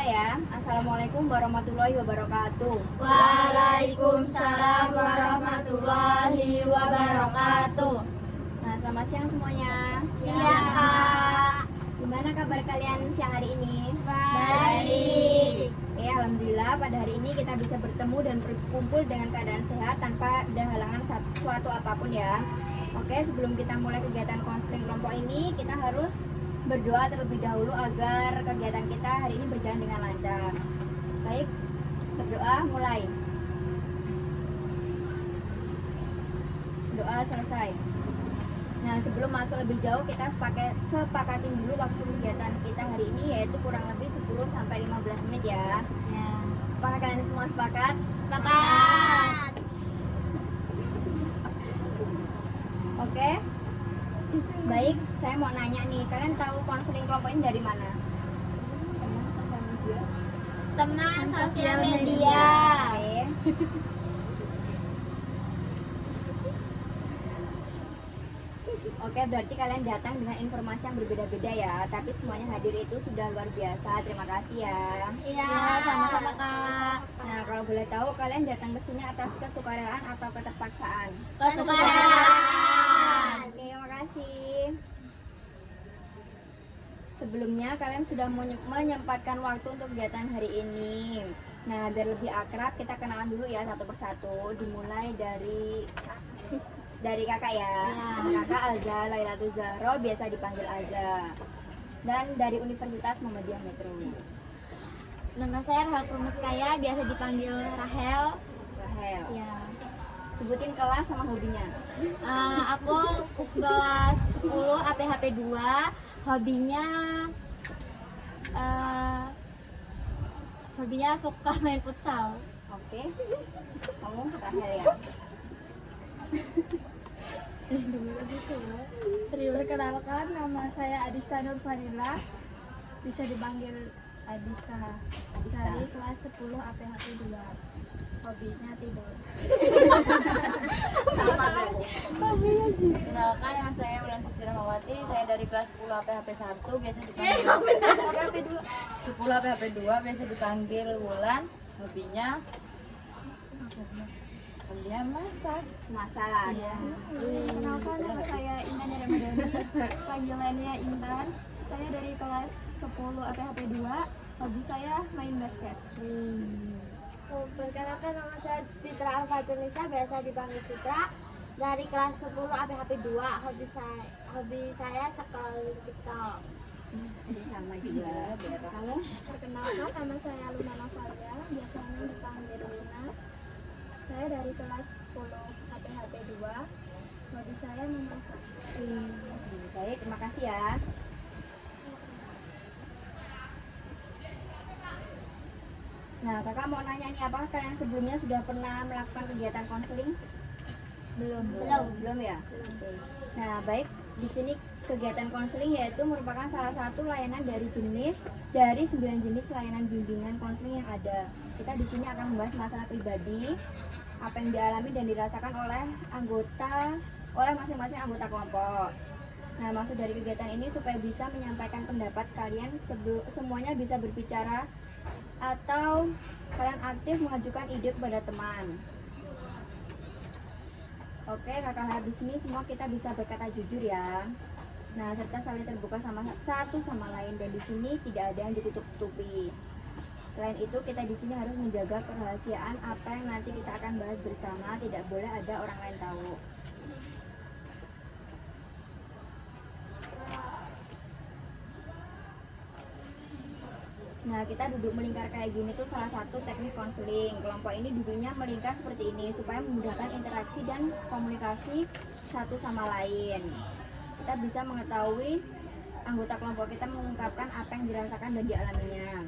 ya. Assalamualaikum warahmatullahi wabarakatuh. Waalaikumsalam warahmatullahi wabarakatuh. Nah, selamat siang semuanya. Siang, Kak. Gimana kabar kalian siang hari ini? Baik. Ya, alhamdulillah pada hari ini kita bisa bertemu dan berkumpul dengan keadaan sehat tanpa ada halangan suatu apapun ya. Oke, sebelum kita mulai kegiatan konseling kelompok ini, kita harus berdoa terlebih dahulu agar kegiatan kita hari ini berjalan dengan lancar. Baik, berdoa mulai. Doa selesai. Nah, sebelum masuk lebih jauh, kita sepakatin dulu waktu kegiatan kita hari ini, yaitu kurang lebih 10-15 menit ya. Apakah kalian semua sepakat? Sepakat. Oke. Baik, saya mau nanya nih, kalian tahu konseling kelompok ini dari mana? Teman sosial media. Oke. Oke, berarti kalian datang dengan informasi yang berbeda-beda ya, tapi semuanya hadir itu sudah luar biasa. Terima kasih ya. Iya, sama-sama, Kak. Nah, kalau boleh tahu kalian datang ke sini atas kesukarelaan atau keterpaksaan? Kesukarelaan. Oke, terima kasih. Sebelumnya kalian sudah menyempatkan waktu untuk kegiatan hari ini. Nah, biar lebih akrab kita kenalan dulu ya satu persatu. Dimulai dari kakak ya. Kakak Alza Lailatul Zahra, biasa dipanggil Alza. Dan dari Universitas Muhammadiyah Metro. Nama saya Rahel Purmuskaya, biasa dipanggil Rahel. Rahel. Ya. Sebutin kelas sama hobinya. Aku kelas 10 APHP 2. Hobinya suka main futsal. Oke. Kamu Rahel ya. Serius kenalkan, nama saya Adista Nur Fanila, bisa dipanggil Adista. Dari kelas 10 APHP 2. Hobinya tidur. Sama berarti. Kenalkan, nama saya Wulan Suci Rahmawati, saya dari kelas 10 APHP 1, biasa dipanggil 10 APHP 2, biasa dipanggil Wulan. Hobinya masak. Masak. Kenalkan, nama saya Intan Ramadhani, panggilannya Intan. Saya dari kelas 10 APHP 2, hobi saya main basket. Perkenalkan, nama saya Citra Alfatunisa, biasa dipanggil Citra. Dari kelas 10 APHP 2, hobi saya sekolah TikTok. Sama juga. Berapa kamu? Perkenalkan, nama saya Luna Navalia, biasanya dipanggil Luna. Saya dari kelas 10 APHP 2, hobi saya memasak. Baik, terima kasih ya. Nah, kakak mau nanya nih, apakah kalian sebelumnya sudah pernah melakukan kegiatan konseling? Belum ya? Oke. Nah, baik, di sini kegiatan konseling yaitu merupakan salah satu layanan dari 9 jenis layanan bimbingan konseling yang ada. Kita di sini akan membahas masalah pribadi, apa yang dialami dan dirasakan oleh masing-masing anggota kelompok. Nah, maksud dari kegiatan ini supaya bisa menyampaikan pendapat kalian, semuanya bisa berbicara atau kalian aktif mengajukan ide kepada teman. Oke, kakak harap di sini semua kita bisa berkata jujur ya. Nah, serta saling terbuka satu sama lain, dan di sini tidak ada yang ditutup-tutupi. Selain itu, kita di sini harus menjaga kerahasiaan apa yang nanti kita akan bahas bersama, tidak boleh ada orang lain tahu. Nah, kita duduk melingkar kayak gini tuh salah satu teknik konseling. Kelompok ini duduknya melingkar seperti ini supaya memudahkan interaksi dan komunikasi satu sama lain. Kita bisa mengetahui anggota kelompok kita mengungkapkan apa yang dirasakan dan dialaminya.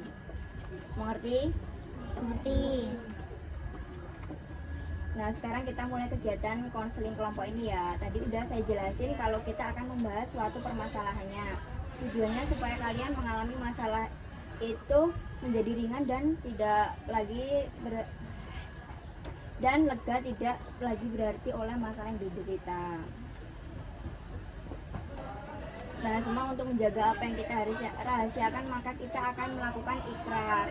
Mengerti? Mengerti. Nah, sekarang kita mulai kegiatan konseling kelompok ini ya. Tadi udah saya jelasin kalau kita akan membahas suatu permasalahannya. Tujuannya supaya kalian mengalami masalah itu menjadi ringan dan lega, tidak lagi berarti oleh masalah yang diderita. Nah, semua untuk menjaga apa yang kita rahasiakan, maka kita akan melakukan ikrar.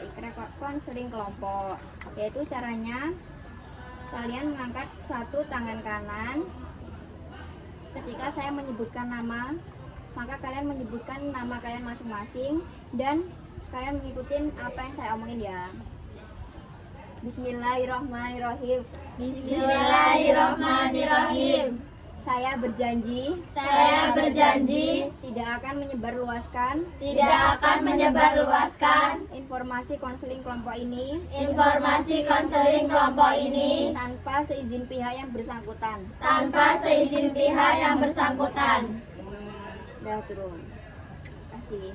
konseling kelompok. Oke, itu caranya kalian mengangkat satu tangan kanan. Ketika saya menyebutkan nama, maka kalian menyebutkan nama kalian masing-masing dan kalian mengikuti apa yang saya omongin ya. Bismillahirrahmanirrahim. Bismillahirrahmanirrahim. Saya berjanji tidak akan menyebarluaskan informasi konseling kelompok ini tanpa seizin pihak yang bersangkutan. Udah turun. Kasih.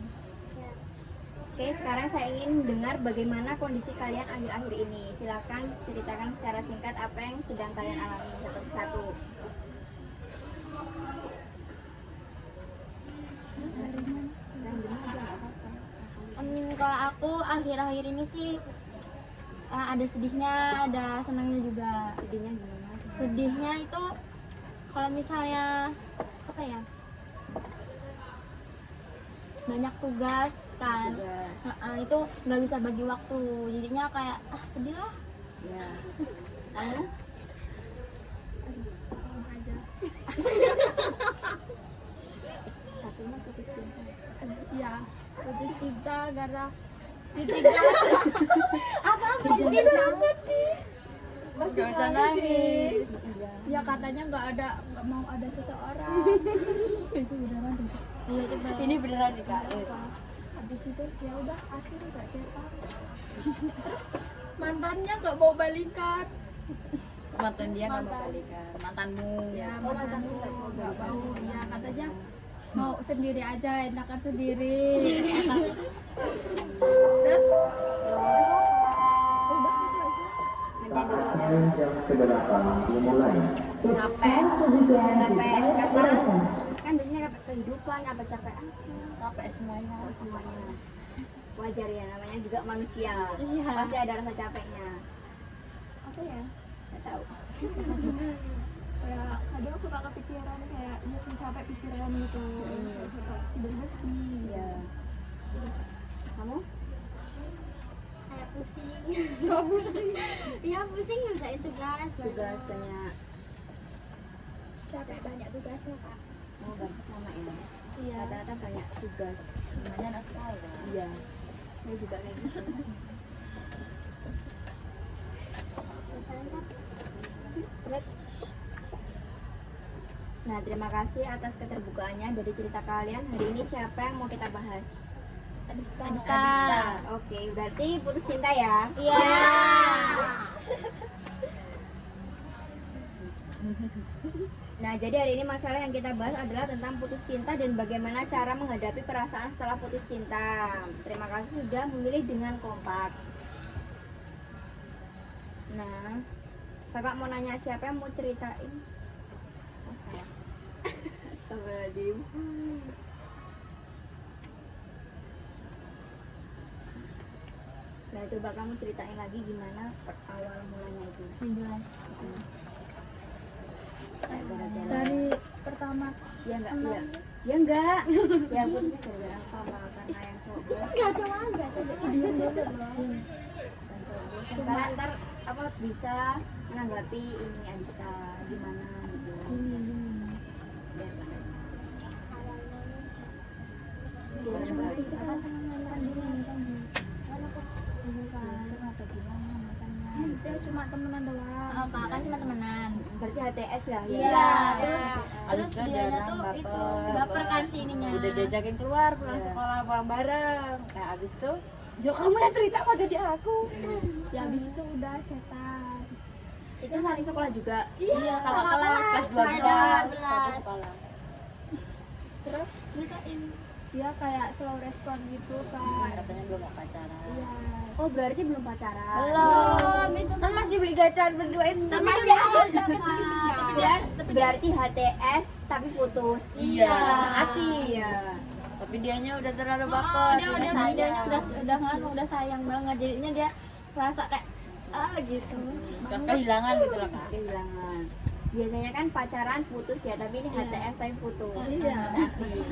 Oke, sekarang saya ingin dengar bagaimana kondisi kalian akhir-akhir ini. Silakan ceritakan secara singkat apa yang sedang kalian alami satu persatu. Kalau aku akhir-akhir ini sih ada sedihnya, ada senangnya juga. Sedihnya gimana? Sedihnya itu kalau misalnya apa ya, banyak tugas kan. Itu nggak bisa bagi waktu, jadinya kayak sedih lah. Ya. Kamu? Sama aja. Satunya putus cinta. Ya, putus cinta karena ditinggal. Apa cinta sedih? Gak usah nangis. Ya katanya nggak mau ada seseorang. Itu beneran deh. Iya itu Ini beneran nih kak. Habis itu ya udah asli nggak cetak. Terus mantannya nggak mau balikan. Mantan dia nggak mau balikan. Mantanmu. Ya mantannya nggak mau. Ya katanya mau sendiri aja, enakan sendiri. Terus udah itu aja. Jam ke-8 dimulai. Capek karena kan biasanya capek kehidupan, apa capek Capek semuanya. semuanya. Wajar ya, namanya juga manusia. Iya. Pasti ada rasa capeknya. Apa ya? Nggak tahu. Kayak kadang suka kepikiran kayak ya sih capek pikiran gitu. Kayak suka tiba-tiba sedih. Iya. Kamu? kayak pusing. Iya pusing ngerjain tugas Banyak. capek banyak tugasnya kak. Mau ganti sama ya? Iya. Rata-rata banyak tugas. Namanya anak sekolah. Iya. Saya juga kayak gitu. Nah, terima kasih atas keterbukaannya dari cerita kalian. Hari ini siapa yang mau kita bahas? Adista. Oke, berarti putus cinta ya? Iya. Nah, jadi hari ini masalah yang kita bahas adalah tentang putus cinta dan bagaimana cara menghadapi perasaan setelah putus cinta. Terima kasih sudah memilih dengan kompak. Nah, kakak mau nanya siapa yang mau ceritain? Oh, saya. Astagfirullahaladzim. Nah, coba kamu ceritain lagi gimana awal mulanya itu. Jelas. Kayak gara-gara Dari pertama ya enggak ya enggak ya putusnya gara-gara apa malah karena yang cowok Enggak cuma enggak diem dulu loh. sekarang ntar apa bisa menanggapi ini Adista gimana gitu Gini. gimana Masih kita apa sama mantan gini kan. bosan atau gimana matanya Ya cuma temenan doang. kakak kan cuma temenan. berarti HTS lah ya Iya. Terus Terus dianya tuh itu baper kan si ininya. Udah diajakin keluar pulang Iya. sekolah bareng-bareng. Nah abis itu, yo kamu yang cerita kok jadi aku. Ya habis itu udah cetak. itu satu sekolah juga Iya, kakak kelas kelas 12 satu sekolah. Terus ceritain dia kayak slow respon gitu kan. Katanya belum mau pacaran. Iya. oh berarti belum pacaran Belum itu kan masih beli gacaan berdua itu masih ada kak. berarti HTS tapi putus Iya. asih ya Tapi dianya udah terlalu baper. Dia udah sayang banget, jadinya dia rasa kayak gitu. Kehilangan gitu lah kak. kehilangan biasanya kan pacaran putus ya tapi ini HTS tapi putus Iya. asih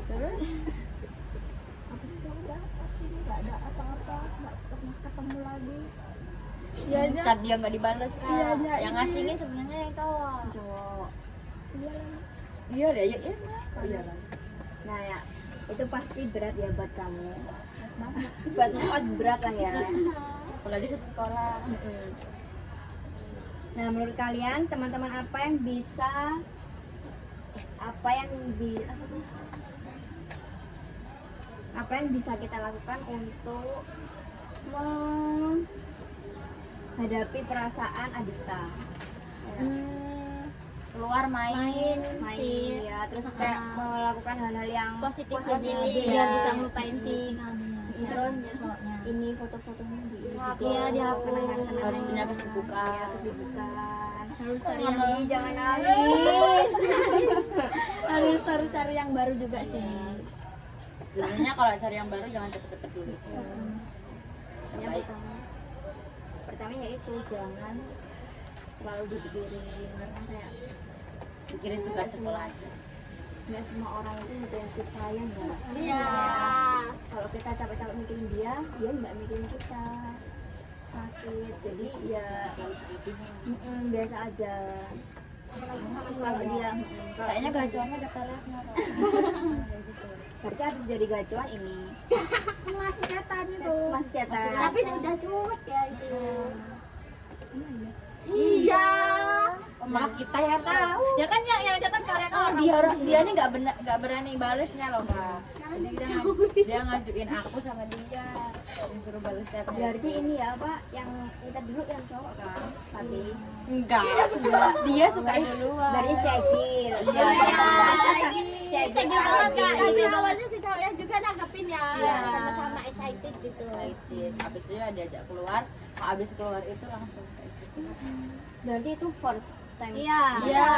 Terus Habis itu asing, nggak ada apa-apa, nggak pernah ketemu lagi. Dianya Chat dia nggak dibalas kak. Iyanya Yang ini. ngasingin sebenarnya yang cowok. Cowok. iya Iya deh, iya iya kan. Nah ya, itu pasti berat ya buat kamu. Buat Muhammad berat lah ya. Apalagi satu sekolah. Nah, menurut kalian teman-teman apa yang bisa apa yang bisa kita lakukan untuk menghadapi perasaan Adista? Ya. Keluar main Main ya, terus kayak melakukan hal-hal yang positif biar bisa ngelupain si terus ini foto-fotonya Dihapus. Iya, dihapus. Kenangan-kenangan. Harus punya kesibukan. Iya, kesibukan. harus cari Jangan yang nangis, jangan nangis. harus cari yang baru juga sih. Sebenarnya kalau cari yang baru jangan cepet-cepet dulu sih. Yang Yang baik. pertama yaitu jangan terlalu dipikirin, karena kayak Pikirin tugas sekolah aja. nggak semua orang itu mikirin kita ya enggak. Iya. Kalau kita capek-capek mikirin dia nggak mikirin kita sakit, jadi ya biasa aja. Kalau dia Kayaknya gacuannya ada peletnya. berarti harus jadi gacuan ini Masih cetan itu. masih cetak. Tapi udah cuek ya itu. Iya. Malah kita yang tahu. Ya kan yang cetan kalian Oh, dia ini nggak berani balesnya loh kak. Jadi dia ngajuin aku sama dia disuruh balas chatnya. Berarti ini ya Pak, yang kita dulu yang cowok kan, tapi Enggak. Dia suka duluan. berarti cekir. Iya. Cekir banget, Kak. Tapi awalnya si cowoknya juga nanggepin ya. Iya. Sama-sama excited gitu. Excited. Habis itu ya diajak keluar. Habis keluar itu langsung kayak gitu. Berarti itu first time. Iya. Iya.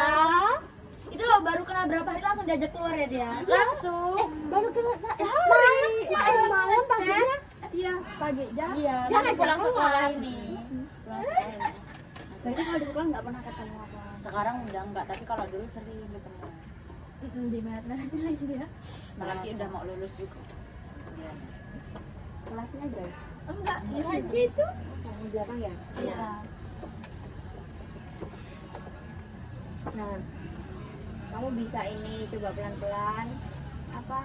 Itu loh baru kenal berapa hari langsung diajak keluar ya dia. Langsung. Baru kenal malam paginya. Iya, pagi jam. Iya. Dia Nanti ngajak pulang sekolah keluar. ini. Pulang sekolah ini. Berarti kalau di sekolah nggak pernah ketemu apa? Sekarang udah enggak, tapi kalau dulu sering ketemu. Di mana lagi dia? Apalagi udah mau lulus juga. Iya. Kelasnya jauh. Enggak, di Di situ. situ. Sama di belakang ya. Iya. Nah, kamu bisa ini coba pelan-pelan apa?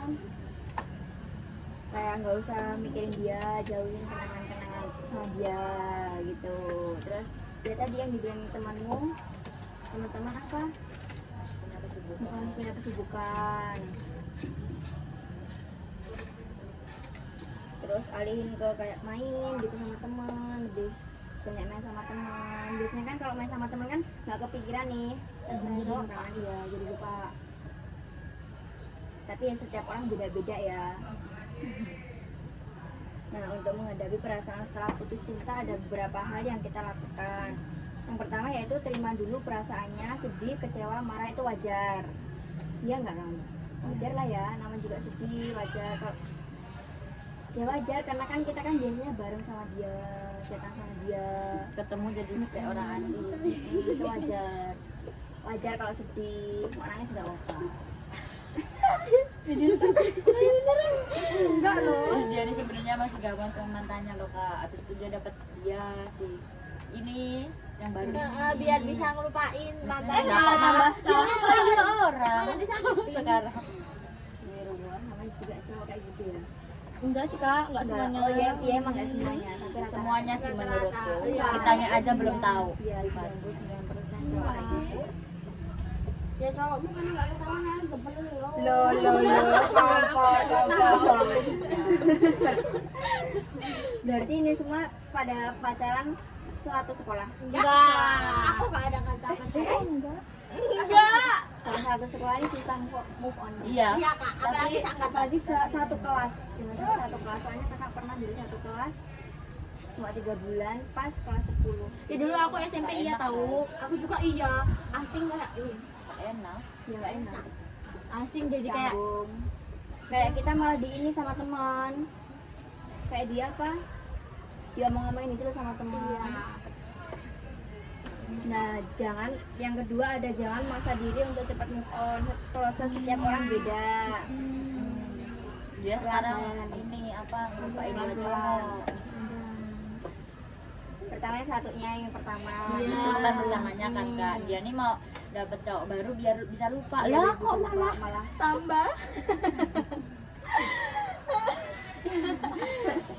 Kayak nggak usah mikirin dia, jauhin kenangan-kenangan sama dia gitu. Terus dia tadi yang dibilang temanmu, teman-teman apa? Punya kesibukan. Bukan punya kesibukan. Terus alihin ke kayak main gitu sama teman, lebih banyak main sama teman. Biasanya kan kalau main sama teman kan nggak kepikiran nih jadi kan iya jadi lupa. Tapi ya setiap orang beda-beda ya. Nah, untuk menghadapi perasaan setelah putus cinta ada beberapa hal yang kita lakukan. Yang pertama yaitu terima dulu perasaannya, sedih, kecewa, marah itu wajar. Iya nggak kamu? Wajar lah ya, namanya juga sedih, wajar. Kalau ya wajar karena kan kita kan biasanya bareng sama dia, chatan sama dia. Ketemu jadi kayak orang asing. Itu wajar. Wajar kalau sedih, mau nangis nggak apa-apa. Enggak loh. Terus dia ini sebenarnya masih gabung sama mantannya loh kak. Abis itu dia dapat dia si ini yang baru ini. Biar bisa ngelupain mantan. Nggak kok malah ada orang Malah disakitin. sekarang. Ini hubungan namanya juga cowok kayak gitu ya. Enggak sih kak, enggak semuanya. Oh iya, iya emang nggak semuanya, tapi rata-rata. Semuanya sih menurutku. Iya. Kitanya aja belum tahu Iya, sifat. 99% cowok kayak gitu. Ya cowokmu kan nggak ketahuan temen lo. Kompor. Berarti ini semua pada pacaran suatu sekolah. Aku nggak ada kata-kata. Enggak. Kalau satu sekolah ini susah move on. Iya. Iya kak, apalagi seangkatan. Apalagi satu kelas. Jangan sampai satu kelas. Soalnya kakak pernah dari satu kelas cuma 3 bulan pas kelas 10. Ya dulu aku SMP iya tahu. Aku juga iya, asing kayak Enak. Ya nggak enak. Asing jadi kayak Canggung. Kayak kita malah di ini sama teman. Kayak dia apa? Dia mau ngomongin itu loh sama teman. Nah, jangan yang kedua ada jangan maksa diri untuk cepat move on. Proses setiap orang beda. Dia sekarang Perlahan. ini apa ngelupain dua cowok. Pertama yang satunya yang pertama. Itu kan pertamanya kan Kak, dia nih mau dapet cowok baru biar bisa lupa. Biar Lah bisa kok lupa, malah Tambah.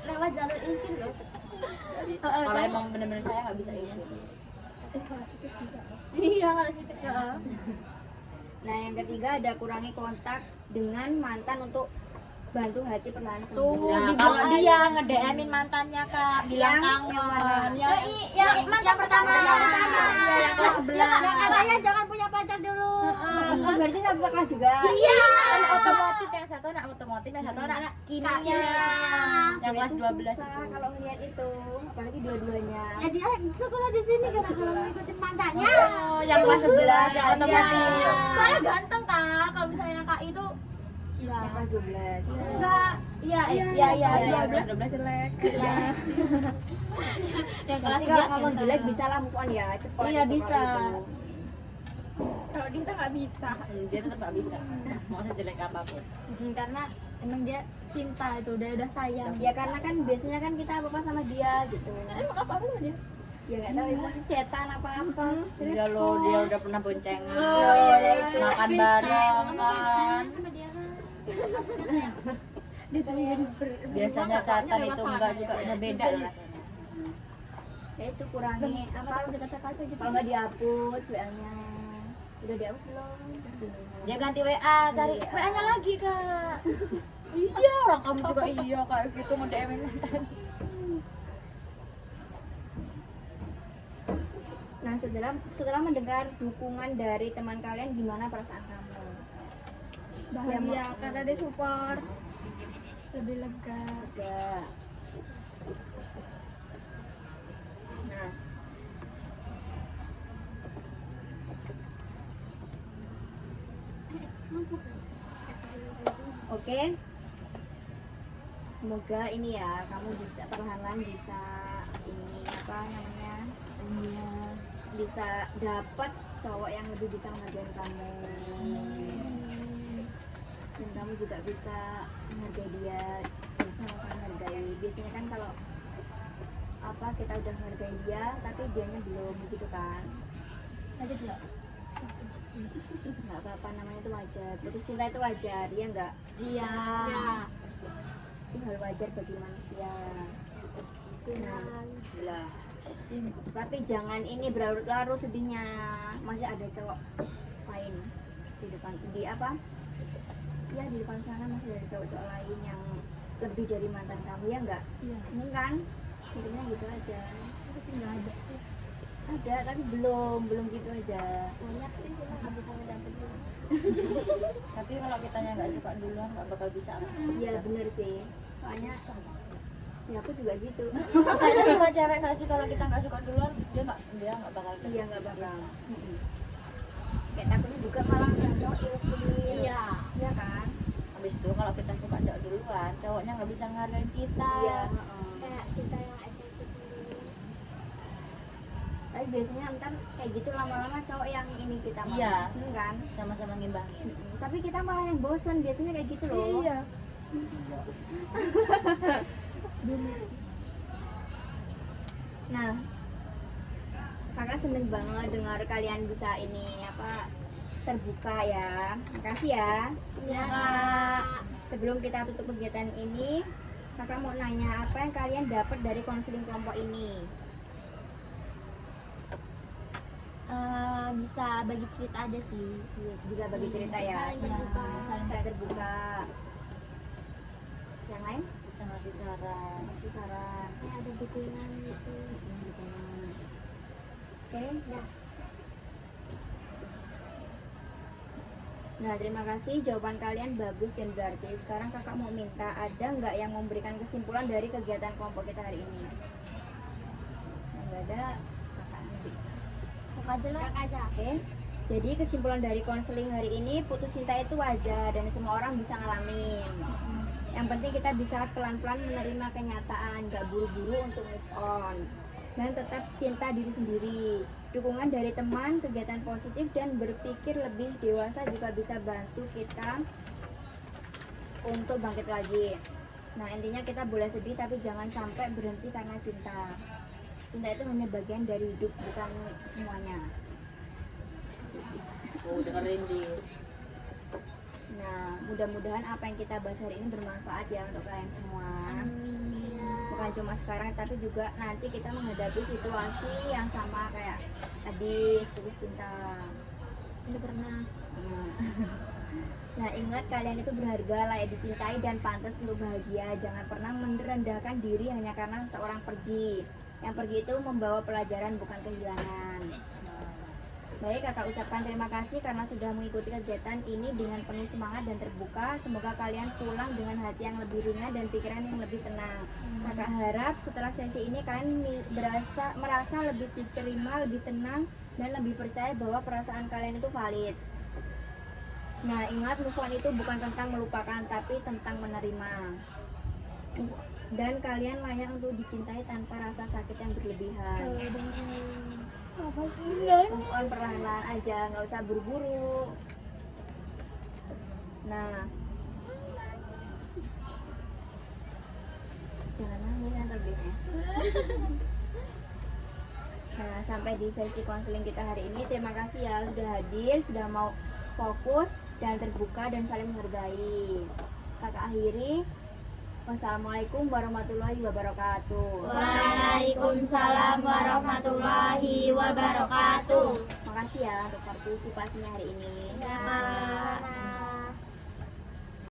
Lewat jalur infin loh. nggak bisa. Kalau emang bener-bener saya nggak bisa ini. Kalau sedikit bisa. Iya kalau situ. Nah, yang ketiga ada kurangi kontak dengan mantan untuk bantu hati perlahan sembuh. Tuh, Nah, kalau dia nge-DM-in mantannya Kak, bilang Yang kangen. yang pertama. Yang kelas 11. Yang katanya jangan punya pacar dulu. Oh, berarti satu sekolah juga. Iya, kan otomotif yang satu anak otomotif, yang satu anak kimia. Yang kelas Itu 12 susah itu. kalau ngeliat itu, apalagi dua-duanya. Ya dia sekolah di sini kan kalau ngikutin mantannya. Oh, yang kelas 11 yang otomotif. Soalnya ganteng Kak, kalau misalnya Kak itu Yang kelas 12. enggak, iya. Yang kelas 12 jelek. Yang Berarti kalau ngomong jelek bisa lah move on ya, cepat. Iya, gitu bisa. kalau itu. Kalau dia nggak bisa. Dia tetap nggak bisa. Mau sejelek apapun. Karena emang dia cinta itu udah sayang. Ya karena kan biasanya kan kita apa-apa sama dia gitu. Emang apa sama dia? Ya nggak tahu masih cetan apa-apa. Dia lo dia udah pernah boncengan. Oh, iya, itu. Makan bareng kan. Sama dia kan. Biasanya catatan itu enggak juga udah beda lah rasanya. Ya itu kurangi apa? Udah kaca-kaca gitu. Kalau nggak dihapus WA-nya. Udah dihapus belum? Dia ganti WA, cari WA-nya lagi Kak. Iya, orang kamu juga iya kayak gitu nge-DM-in mantan. Nah, setelah mendengar dukungan dari teman kalian, gimana perasaan kamu? Bahagia karena dia support. Lebih lega. Ya. Nah, oke. Semoga ini ya kamu bisa perlahan-lahan bisa ini apa namanya? Bisa dapat cowok yang lebih bisa menghargai kamu. Dan kamu juga bisa menghargai dia, sama-sama menghargai. Biasanya kan kalau apa kita udah menghargai dia tapi dianya belum gitu kan. Sakit nggak? Nggak apa-apa, namanya itu wajar. Putus cinta itu wajar, ya enggak? Iya. Ya. Itu hal wajar bagi manusia. Nah, Lah, tapi jangan ini berlarut-larut sedihnya. Masih ada cowok lain di depan, di apa? Ya di depan sana masih ada cowok-cowok lain yang lebih dari mantan kamu, ya enggak? Iya. Ini kan intinya gitu aja. Tapi nggak ada sih. Ada tapi belum gitu aja. Banyak sih cuma nggak bisa ngedapetin. tapi kalau kitanya nggak suka duluan nggak bakal bisa. Iya bener sih. Soalnya ya aku juga gitu. Kayaknya semua cewek nggak sih kalau kita nggak suka duluan dia nggak bakal. Iya nggak bakal. Kayak takutnya juga malah yang cowok ilfil. Iya. Iya kan? Habis itu kalau kita suka cowok duluan, cowoknya nggak bisa ngehargain kita. Iya. Kayak kita yang SMP dulu. Tapi biasanya ntar kayak gitu lama-lama cowok yang ini kita malah. Iya. Kan? Sama-sama ngimbangin. Tapi kita malah yang bosen biasanya kayak gitu loh. Iya. Nah, kakak seneng banget dengar kalian bisa ini apa terbuka ya. Makasih ya. Iya. Sebelum kita tutup kegiatan ini, kakak mau nanya apa yang kalian dapat dari konseling kelompok ini? Bisa bagi cerita aja sih. Bisa bagi cerita ya. Saling terbuka. Saya terbuka. Yang lain? Bisa ngasih saran. Masih saran. Kayak ada dukungan gitu. Oke. Nah, terima kasih. Jawaban kalian bagus dan berarti. Sekarang kakak mau minta, ada nggak yang memberikan kesimpulan dari kegiatan kelompok kita hari ini? Yang nggak ada, kakak nanti. Aja lah. Kakak aja. Oke. Jadi kesimpulan dari konseling hari ini, putus cinta itu wajar dan semua orang bisa ngalamin. Yang penting kita bisa pelan-pelan menerima kenyataan, nggak buru-buru untuk move on. Dan tetap cinta diri sendiri. Dukungan dari teman, kegiatan positif, dan berpikir lebih dewasa juga bisa bantu kita untuk bangkit lagi. Nah intinya kita boleh sedih tapi jangan sampai berhenti karena cinta. Cinta itu hanya bagian dari hidup, bukan semuanya. Oh, dengerin Dis. Nah mudah-mudahan apa yang kita bahas hari ini bermanfaat ya untuk kalian semua. Bukan cuma sekarang tapi juga nanti kita menghadapi situasi yang sama kayak Adis putus cinta. Udah pernah. Nah ingat kalian itu berharga, layak dicintai dan pantas untuk bahagia. Jangan pernah merendahkan diri hanya karena seseorang pergi. Yang pergi itu membawa pelajaran bukan kehilangan. Baik, kakak ucapkan terima kasih karena sudah mengikuti kegiatan ini dengan penuh semangat dan terbuka. Semoga kalian pulang dengan hati yang lebih ringan dan pikiran yang lebih tenang. Kakak harap setelah sesi ini kalian merasa lebih diterima, lebih tenang, dan lebih percaya bahwa perasaan kalian itu valid. Nah ingat, move on itu bukan tentang melupakan tapi tentang menerima. Dan kalian layak untuk dicintai tanpa rasa sakit yang berlebihan. Apa sih? Move on perlahan-lahan aja, nggak usah buru-buru. Nah jangan nangis nanti BS. Nah sampai di sesi konseling kita hari ini, terima kasih ya sudah hadir, sudah mau fokus dan terbuka dan saling menghargai. Kakak akhiri, wassalamualaikum warahmatullahi wabarakatuh. Waalaikumsalam warahmatullahi wabarakatuh. Makasih ya untuk partisipasinya hari ini. Ya.